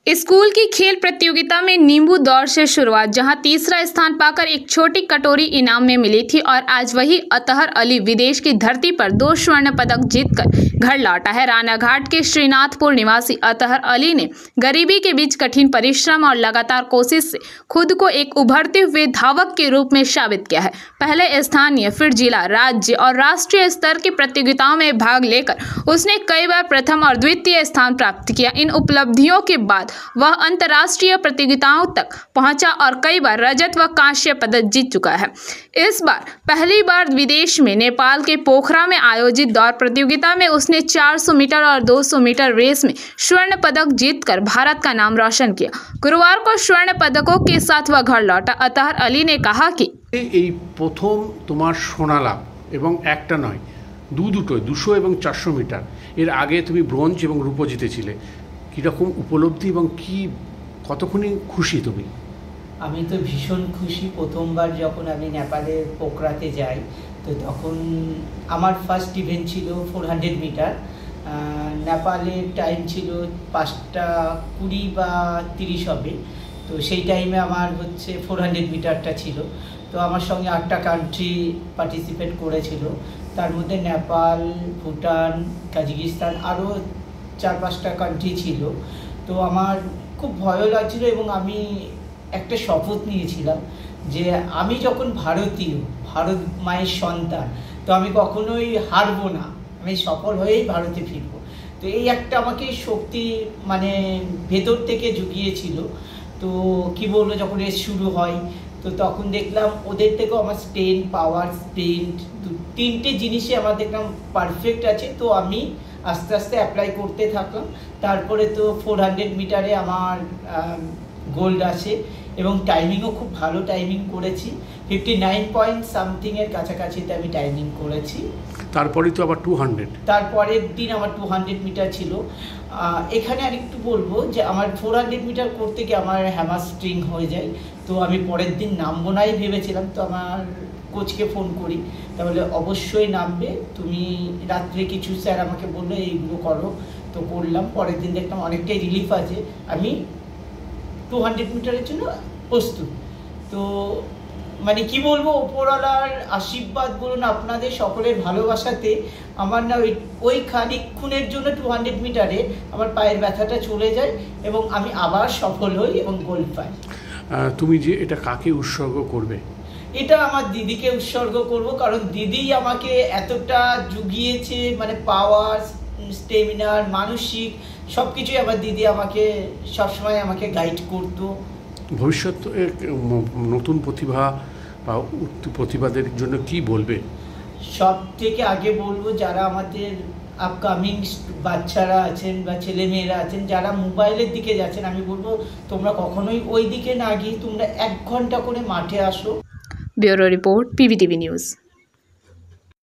School की खेल प्रतियोगिता में नींबू दौड़ से शुरुआत, जहां तीसरा स्थान पाकर एक छोटी कटोरी इनाम में मिली थी। और आज वही अतहर अली विदेश की धरती पर 2 स्वर्ण पदक जीतकर घर लौटा है। रानाघाट के श्रीनाथपुर निवासी अतहर अली ने गरीबी के बीच कठिन परिश्रम और लगातार कोशिश से खुद को एक उभरते हुए धावक के रूप में साबित किया है। पहले स्थानीय, फिर जिला, राज्य और राष्ट्रीय स्तर की प्रतियोगिताओं में भाग लेकर उसने कई बार प्रथम और द्वितीय स्थान प्राप्त किया। इन उपलब्धियों के बाद वह अंतर्राष्ट्रीय प्रतियोगिताओं तक पहुंचा और कई बार रजत व कांस्य पदक जीत चुका है। इस बार पहली बार विदेश में नेपाल के पोखरा में आयोजित दौड़ प्रतियोगिता में उसने 400 मीटर और 200 मीटर रेस में स्वर्ण पदक जीतकर भारत का नाम रोशन किया। गुरुवार को स्वर्ण पदकों के साथ वह घर लौटा। अतहर अली ने कहा कि प्रथम तुम्हार सोना लाभ एवं एकटा नय दुटोय 200 এবং 400 মিটার এর আগে তুমি ব্রোঞ্জ এবং রূপো জিতেছিলে। কীরকম উপলব্ধি এবং কি কতক্ষণই খুশি তুমি? আমি তো ভীষণ খুশি। প্রথমবার যখন আমি নেপালের পোখরাতে যাই, তো তখন আমার ফার্স্ট ইভেন্ট ছিল 400 মিটার। নেপালের টাইম ছিল 5:20 বা 30 হবে। তো সেই টাইমে আমার 400 মিটারটা ছিল। তো আমার সঙ্গে 8টা কান্ট্রি পার্টিসিপেট করেছিল। তার মধ্যে নেপাল, ভুটান, কাজাকিস্তান আরও 4-5টা কান্ট্রি ছিল। তো আমার খুব ভয়ও লাগছিল এবং আমি একটা শপথ নিয়েছিলাম যে আমি যখন ভারতীয়, ভারত মায়ের সন্তান, তো আমি কখনোই হারবো না, আমি সফল হয়েই ভারতে ফিরবো। তো এই একটা আমাকে শক্তি ভেতর থেকে জুগিয়েছিল। তো কি বলবো, যখন রেস শুরু হয় তো তখন দেখলাম ওদের থেকেও আমার স্ট্রেন, পাওয়ার, স্প্রিন্ট 3টে জিনিসই আমার দেখলাম পারফেক্ট আছে। তো আমি আস্তে আস্তে অ্যাপ্লাই করতে থাকলাম। তারপরে তো 400 মিটারে আমার গোল্ড আসে এবং টাইমিংও খুব ভালো টাইমিং করেছি। 59 পয়েন্ট সামথিংয়ের কাছাকাছিতে আমি টাইমিং করেছি। তারপরে তো আবার 200, তারপরের দিন আমার 200 মিটার ছিল। এখানে আরেকটু বলবো যে আমার 400 মিটার করতে গিয়ে আমার হ্যামারস্ট্রিং হয়ে যায়। তো আমি পরের দিন নামবো নাই ভেবেছিলাম। তো আমার কোচকে ফোন করি, তাহলে অবশ্যই নামবে তুমি। রাত্রে কিছু স্যার আমাকে বললো এইগুলো করো, তো করলাম। পরের দিন দেখলাম অনেকটাই রিলিফ আছে, আমি 200 মিটারের জন্য প্রস্তুত। তো কি বলবো, ওপরওয়ালার আশীর্বাদ বলুন, আপনাদের সকলের ভালোবাসাতে আমার না ওই খানিকক্ষণের জন্য 200 মিটারে আমার পায়ের ব্যথাটা চলে যায় এবং আমি আবার সফল হই এবং গোল্ড পাই। তুমি যে এটা কাকে উৎসর্গ করবে? এটা আমার দিদিকে উৎসর্গ করব, কারণ দিদি আমাকে এতটা জুগিয়েছে, পাওয়ার, স্টেমিনার, মানসিক সব কিছুই আমার দিদি আমাকে সবসময় আমাকে গাইড করতো। ভবিষ্যতে নতুন প্রতিভা বা প্রতিভাদের জন্য কি বলবে? সব থেকে আগে বলবো, যারা আমাদের আপকামিং বাচ্চারা আছেন বা ছেলেমেয়েরা আছেন যারা মোবাইলের দিকে যাচ্ছেন, আমি বলবো তোমরা কখনোই ওই দিকে না গিয়ে তোমরা 1 ঘন্টা করে মাঠে আসো। Bureau report, PBTV news.